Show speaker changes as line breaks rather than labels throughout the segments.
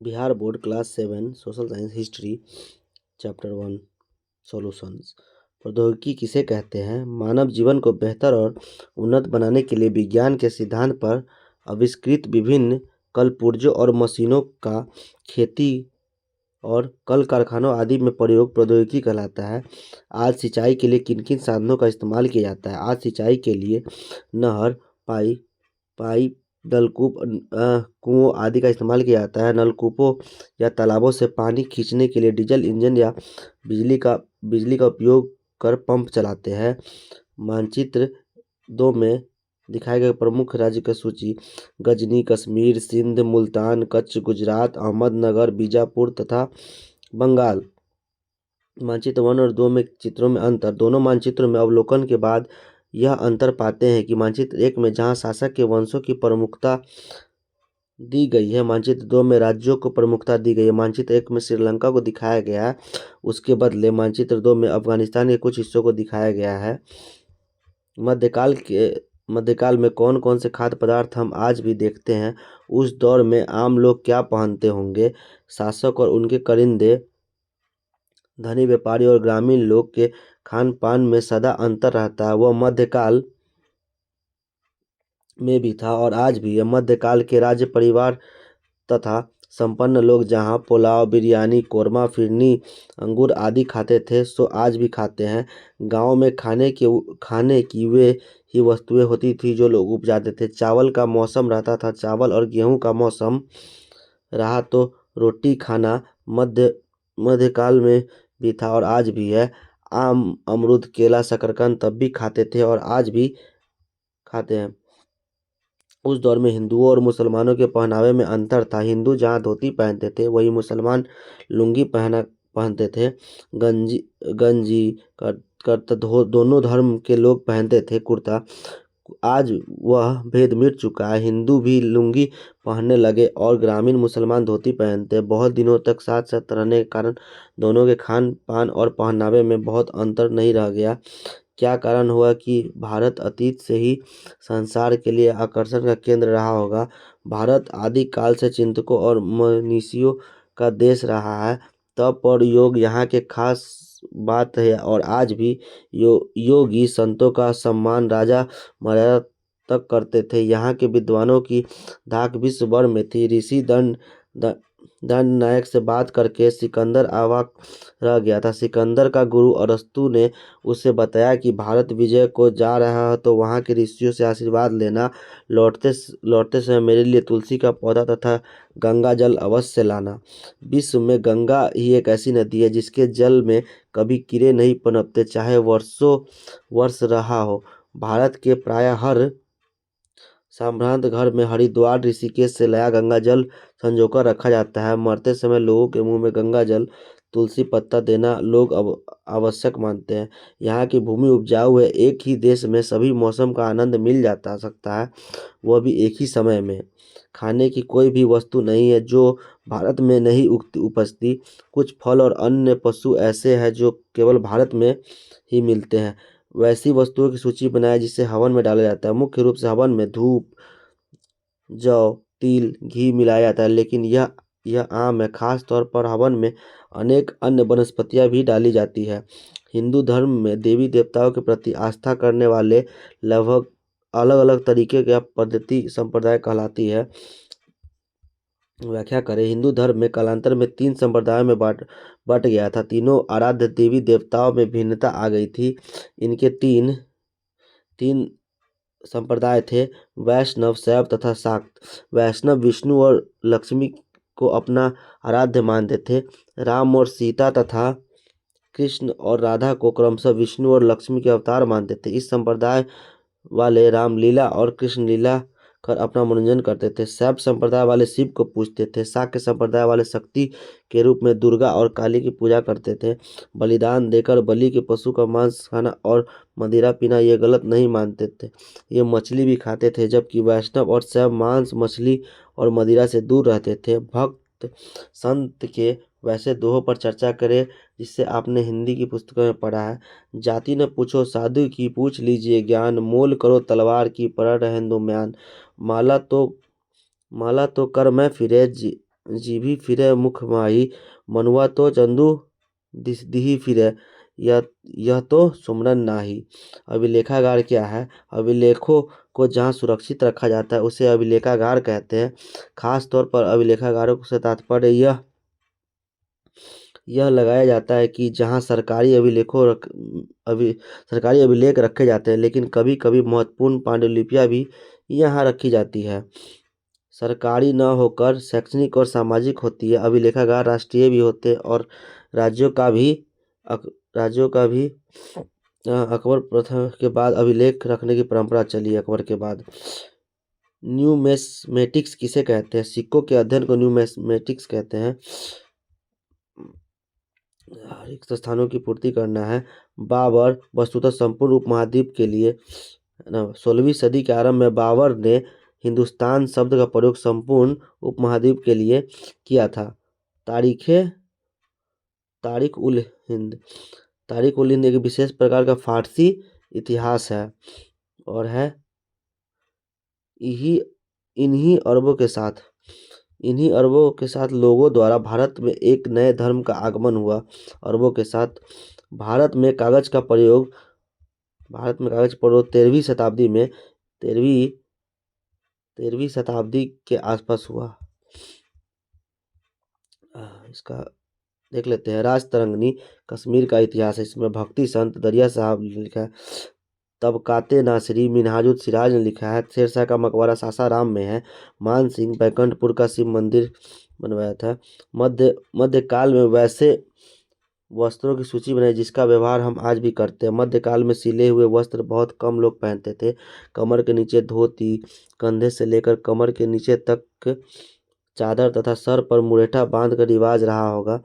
Bihar board class 7 social science history chapter 1 solutions. प्रौद्योगिकी किसे कहते हैं? मानव जीवन को बेहतर और उन्नत बनाने के लिए विज्ञान के सिद्धांत पर आविष्कृत विभिन्न कलपुर्जों और मशीनों का खेती और कल कारखानों आदि में प्रयोग प्रौद्योगिकी कहलाता है। आज सिंचाई के लिए किन किन साधनों का इस्तेमाल किया जाता है? आज सिंचाई के लिए नहर, पाइप, नलकूप, कुओं आदि का इस्तेमाल किया जाता है। नलकूपों या तालाबों से पानी खींचने के लिए डीजल इंजन या बिजली का उपयोग कर पंप चलाते हैं। मानचित्र 2 में दिखाए गए प्रमुख राज्य की सूची: गजनी कश्मीर, सिंध, मुल्तान, कच्छ गुजरात, अहमदनगर बीजापुर तथा बंगाल। मानचित्र 1 और 2 में चित्रों में अंतर। दोनों मानचित्रों में अवलोकन के बाद यह अंतर पाते हैं कि मानचित्र 1 में जहां शासक के वंशों की प्रमुखता दी गई है, मानचित्र 2 में राज्यों को प्रमुखता दी गई है। मानचित्र 1 में श्रीलंका को दिखाया गया है, उसके बदले मानचित्र 2 में अफगानिस्तान के कुछ हिस्सों को दिखाया गया है। मध्यकाल में कौन कौन से खाद्य पदार्थ हम आज भी देखते हैं? उस दौर में आम लोग क्या पहनते होंगे? शासक और उनके करिंदे, धनी व्यापारी और ग्रामीण लोग के खान पान में सदा अंतर रहता है। वह मध्यकाल में भी था और आज भी है। मध्यकाल के राज्य परिवार तथा संपन्न लोग जहाँ पुलाव, बिरयानी, कोरमा, फिरनी, अंगूर आदि खाते थे, सो आज भी खाते हैं। गांव में खाने की वे ही वस्तुएं होती थी जो लोग उपजाते थे। चावल का मौसम रहता था, चावल और गेहूं का मौसम रहा तो रोटी खाना मध्यकाल में भी था और आज भी है। आम, अमरूद, केला, शकरकंद तब भी खाते थे और आज भी खाते हैं। उस दौर में हिंदुओं और मुसलमानों के पहनावे में अंतर था। हिंदू जहाँ धोती पहनते थे, वही मुसलमान लुंगी पहनते थे। गंजी करता दोनों धर्म के लोग पहनते थे कुर्ता। आज वह भेद मिट चुका है। हिंदू भी लुंगी पहनने लगे और ग्रामीण मुसलमान धोती पहनते हैं। बहुत दिनों तक साथ साथ रहने के कारण दोनों के खान पान और पहनावे में बहुत अंतर नहीं रह गया। क्या कारण हुआ कि भारत अतीत से ही संसार के लिए आकर्षण का केंद्र रहा होगा? भारत आदि काल से चिंतकों और मनीषियों का देश रहा है। तप और योग यहाँ के खास बात है और आज भी योगी संतों का सम्मान राजा महाराजा तक करते थे। यहाँ के विद्वानों की धाक विश्व भर में थी। ऋषि दंड नायक से बात करके सिकंदर अवाक रह गया था। सिकंदर का गुरु अरस्तु ने उसे बताया कि भारत विजय को जा रहा है तो वहाँ के ऋषियों से आशीर्वाद लेना। लौटते समय मेरे लिए तुलसी का पौधा तथा गंगा जल अवश्य लाना। विश्व में गंगा ही एक ऐसी नदी है जिसके जल में कभी कीड़े नहीं पनपते, चाहे वर्षों वर्ष रहा हो। भारत के प्राय हर सामंत घर में हरिद्वार ऋषिकेश से लाया गंगा जल संजोकर रखा जाता है। मरते समय लोगों के मुंह में गंगा जल, तुलसी पत्ता देना लोग आवश्यक मानते हैं। यहाँ की भूमि उपजाऊ है। एक ही देश में सभी मौसम का आनंद मिल जाता सकता है, वह भी एक ही समय में। खाने की कोई भी वस्तु नहीं है जो भारत में नहीं उपजती। कुछ फल और अन्य पशु ऐसे हैं जो केवल भारत में ही मिलते हैं। वैसी वस्तुओं की सूची बनाए जिसे हवन में डाला जाता है। मुख्य रूप से हवन में धूप, जौ, तिल, घी मिलाया जाता है, लेकिन यह आम है। खास तौर पर हवन में अनेक अन्य वनस्पतियां भी डाली जाती है। हिंदू धर्म में देवी देवताओं के प्रति आस्था करने वाले लगभग अलग अलग तरीके की पद्धति संप्रदाय कहलाती है। व्याख्या करें। हिंदू धर्म में कालांतर में 3 संप्रदायों में बट गया था। तीनों आराध्य देवी देवताओं में भिन्नता आ गई थी। इनके तीन संप्रदाय थे: वैष्णव, शैव तथा शाक्त। वैष्णव विष्णु और लक्ष्मी को अपना आराध्य मानते थे। राम और सीता तथा कृष्ण और राधा को क्रमशः विष्णु और लक्ष्मी के अवतार मानते थे। इस संप्रदाय वाले रामलीला और कृष्ण लीला कर अपना मनोरंजन करते थे। शैव संप्रदाय वाले शिव को पूजते थे। शाक्य संप्रदाय वाले शक्ति के रूप में दुर्गा और काली की पूजा करते थे। बलिदान देकर बलि के पशु का मांस खाना और मदिरा पीना ये गलत नहीं मानते थे। ये मछली भी खाते थे, जबकि वैष्णव और शैव मांस, मछली और मदिरा से दूर रहते थे। भक्त संत के वैसे दोहों पर चर्चा करें जिससे आपने हिंदी की पुस्तकों में पढ़ा है। जाति न पूछो साधु की, पूछ लीजिए ज्ञान। मोल करो तलवार की, पड़ा रहें दो म्यान। माला तो कर मैं फिरे जीभी फिरे मुख माही, मनुआ तो चंदू दिही फिरे, यह तो सुमरन नाही। अभिलेखागार क्या है? अभिलेखों को जहाँ सुरक्षित रखा जाता है उसे अभिलेखागार कहते हैं। खास तौर पर अभिलेखागारों से तात्पर्य यह लगाया जाता है कि जहाँ सरकारी अभिलेख रखे जाते हैं, लेकिन कभी कभी महत्वपूर्ण पांडुलिपियाँ भी यहाँ रखी जाती है। सरकारी न होकर शैक्षणिक और सामाजिक होती है। अभिलेखागार राष्ट्रीय भी होते हैं और राज्यों का भी अकबर प्रथम के बाद अभिलेख रखने की परंपरा चली। अकबर के बाद न्यूमेस्मेटिक्स किसे कहते हैं? सिक्कों के अध्ययन को न्यूमेस्मेटिक्स कहते हैं। रिक्त स्थानों की पूर्ति करना है। बाबर वस्तुतः संपूर्ण उपमहाद्वीप के लिए 16वीं सदी के आरंभ में बाबर ने हिंदुस्तान शब्द का प्रयोग संपूर्ण उपमहाद्वीप के लिए किया था। तारीख उल हिंद एक विशेष प्रकार का फारसी इतिहास है और है इन्हीं अरबों के साथ लोगों द्वारा भारत में एक नए धर्म का आगमन हुआ। अरबों के साथ भारत में कागज का प्रयोग 13वीं शताब्दी के आसपास हुआ। इसका देख लेते हैं। राजतरंगिणी कश्मीर का इतिहास है। इसमें भक्ति संत दरिया साहब ने लिखा है। तबकाते नासिरी मिनहाजुल सिराज ने लिखा है। शेरशाह का मकबरा सासाराम में है। मान सिंह बैकुंठपुर का शिव मंदिर बनवाया था। मध्यकाल में वैसे वस्त्रों की सूची बनाई जिसका व्यवहार हम आज भी करते हैं। मध्यकाल में सिले हुए वस्त्र बहुत कम लोग पहनते थे। कमर के नीचे धोती, कंधे से लेकर कमर के नीचे तक चादर तथा सर पर मुरेठा बांध कर रिवाज रहा होगा।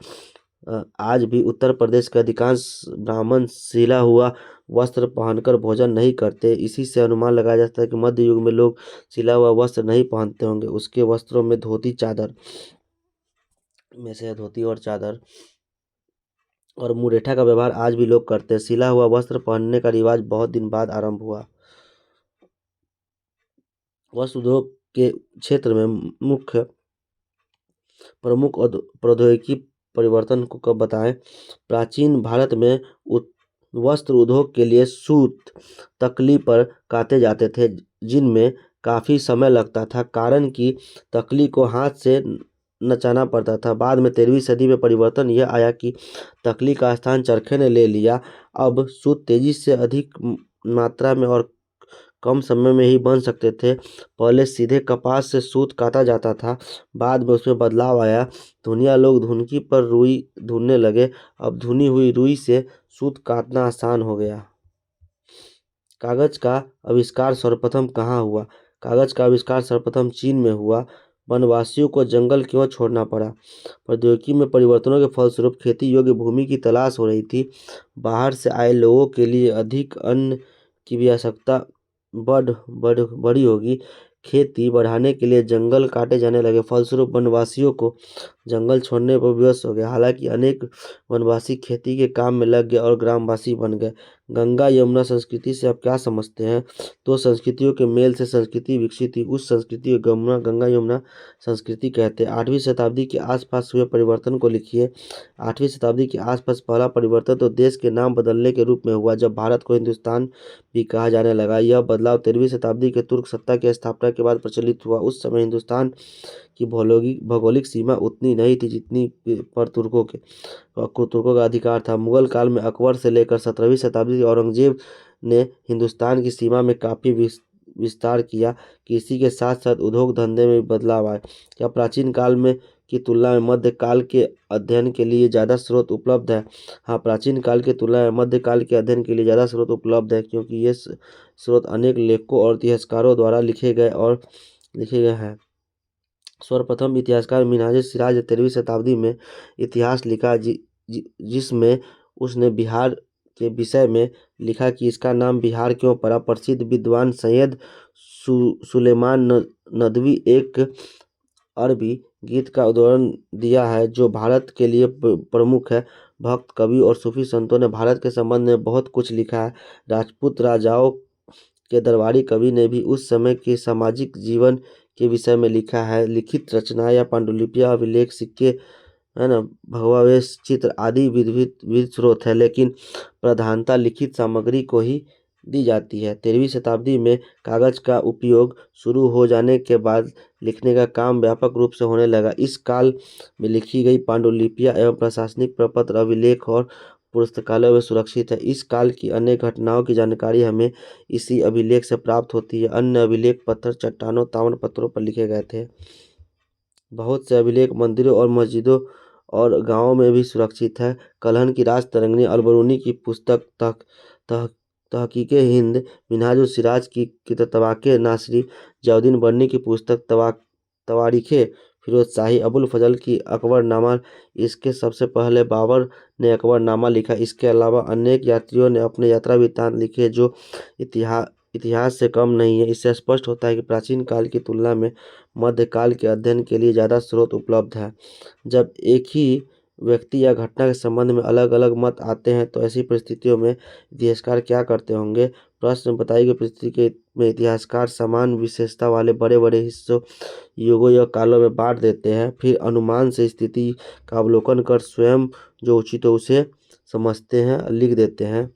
आज भी उत्तर प्रदेश के अधिकांश ब्राह्मण सिला हुआ वस्त्र पहनकर भोजन नहीं करते। इसी से अनुमान लगाया जाता है कि मध्य युग में लोग सिला हुआ वस्त्र नहीं पहनते होंगे। उसके वस्त्रों में धोती और चादर और मुरेठा का व्यवहार आज भी लोग करते हैं। सिला हुआ वस्त्र पहनने का रिवाज बहुत दिन बाद आरंभ हुआ। वस्त्र उद्योग के क्षेत्र में प्रमुख प्रौद्योगिकी परिवर्तन को कब बताएं? प्राचीन भारत में वस्त्र उद्योग के लिए सूत तकली पर काते जाते थे, जिनमें काफ़ी समय लगता था, कारण कि तकली को हाथ से नचाना पड़ता था। बाद में 13वीं सदी में परिवर्तन यह आया कि तकली का स्थान चरखे ने ले लिया। अब सूत तेजी से अधिक मात्रा में और कम समय में ही बन सकते थे। पहले सीधे कपास से सूत काटा जाता था, बाद में उसमें बदलाव आया। धुनिया लोग धुनकी पर रुई धुनने लगे। अब धुनी हुई रुई से सूत काटना आसान हो गया। कागज का आविष्कार सर्वप्रथम कहाँ हुआ? कागज का आविष्कार सर्वप्रथम चीन में हुआ। वनवासियों को जंगल क्यों छोड़ना पड़ा? प्रौद्योगिकी में परिवर्तनों के फलस्वरूप खेती योग्य भूमि की तलाश हो रही थी। बाहर से आए लोगों के लिए अधिक अन्न की भी आवश्यकता बड़ी होगी। खेती बढ़ाने के लिए जंगल काटे जाने लगे। फलस्वरूप वनवासियों को जंगल छोड़ने पर विवश हो गया। हालांकि अनेक वनवासी खेती के काम में लग गए और ग्रामवासी बन गए। गंगा यमुना संस्कृति से आप क्या समझते हैं? दो संस्कृतियों के मेल से संस्कृति विकसित हुई। उस संस्कृति को गंगा यमुना संस्कृति कहते हैं। 8वीं शताब्दी के आसपास हुए परिवर्तन को लिखिए। 8वीं शताब्दी के आसपास पहला परिवर्तन तो देश के नाम बदलने के रूप में हुआ, जब भारत को हिंदुस्तान भी कहा जाने लगा। यह बदलाव 13वीं शताब्दी के तुर्क सत्ता की स्थापना के बाद प्रचलित हुआ। उस समय हिंदुस्तान की भौगोलिक सीमा उतनी नहीं थी जितनी पर तुर्कों का अधिकार था। मुगल काल में अकबर से लेकर 17वीं शताब्दी औरंगजेब ने हिंदुस्तान की सीमा में काफ़ी विस्तार किया। कृषि के साथ साथ उद्योग धंधे में भी बदलाव आए। क्या प्राचीन काल में की तुलना में मध्यकाल के अध्ययन के लिए ज़्यादा स्रोत उपलब्ध है? हाँ, प्राचीन काल की तुलना में मध्यकाल के अध्ययन के लिए ज़्यादा स्रोत उपलब्ध है, क्योंकि ये स्रोत अनेक लेखकों और इतिहासकारों द्वारा लिखे गए हैं। सर्वप्रथम इतिहासकार मिनहाज सिराज ने 13वीं शताब्दी में इतिहास लिखा, जिसमें उसने बिहार के विषय में लिखा कि इसका नाम बिहार क्यों पड़ा। प्रसिद्ध विद्वान सैयद सुलेमान नदवी एक अरबी गीत का उदाहरण दिया है जो भारत के लिए प्रमुख है। भक्त कवि और सूफी संतों ने भारत के संबंध में बहुत कुछ लिखा है। राजपूत राजाओं के दरबारी कवि ने भी उस समय के सामाजिक जीवन के विषय में लिखा है। लिखित रचना या पांडुलिपियां, अभिलेख, सिक्के, है ना, भगवावेश, चित्र आदि विविध स्रोत है, लेकिन प्रधानता लिखित सामग्री को ही दी जाती है। 13वीं शताब्दी में कागज का उपयोग शुरू हो जाने के बाद लिखने का काम व्यापक रूप से होने लगा। इस काल में लिखी गई पांडुलिपियां एवं प्रशासनिक प्रपत्र, अभिलेख और पुस्तकालयों में सुरक्षित है। इस काल की अनेक घटनाओं की जानकारी हमें इसी अभिलेख से प्राप्त होती है। अन्य अभिलेख पत्थर, चट्टानों, ताम्र पत्रों पर लिखे गए थे। बहुत से अभिलेख मंदिरों और मस्जिदों और गांवों में भी सुरक्षित है। कलहन की राज तरंगिणी, अलबरूनी की पुस्तक तहकीके हिंद, मिनहाजुल सिराज की तवाक़े नासरी, जलालुद्दीन बर्नी की पुस्तक तवारीखे फिरोज शाही, अबुल फजल की अकबरनामा, इसके सबसे पहले बाबर ने अकबरनामा लिखा। इसके अलावा अनेक यात्रियों ने अपने यात्रा वृत्तांत लिखे जो इतिहास से कम नहीं है। इससे स्पष्ट होता है कि प्राचीन काल की तुलना में मध्यकाल के अध्ययन के लिए ज़्यादा स्रोत उपलब्ध है। जब एक ही व्यक्ति या घटना के संबंध में अलग अलग मत आते हैं तो ऐसी परिस्थितियों में इतिहासकार क्या करते होंगे? प्रश्न में बताई गई परिस्थिति में इतिहासकार समान विशेषता वाले बड़े बड़े हिस्सों, युगों या कालों में बांट देते हैं। फिर अनुमान से स्थिति का अवलोकन कर स्वयं जो उचित हो उसे समझते हैं, लिख देते हैं।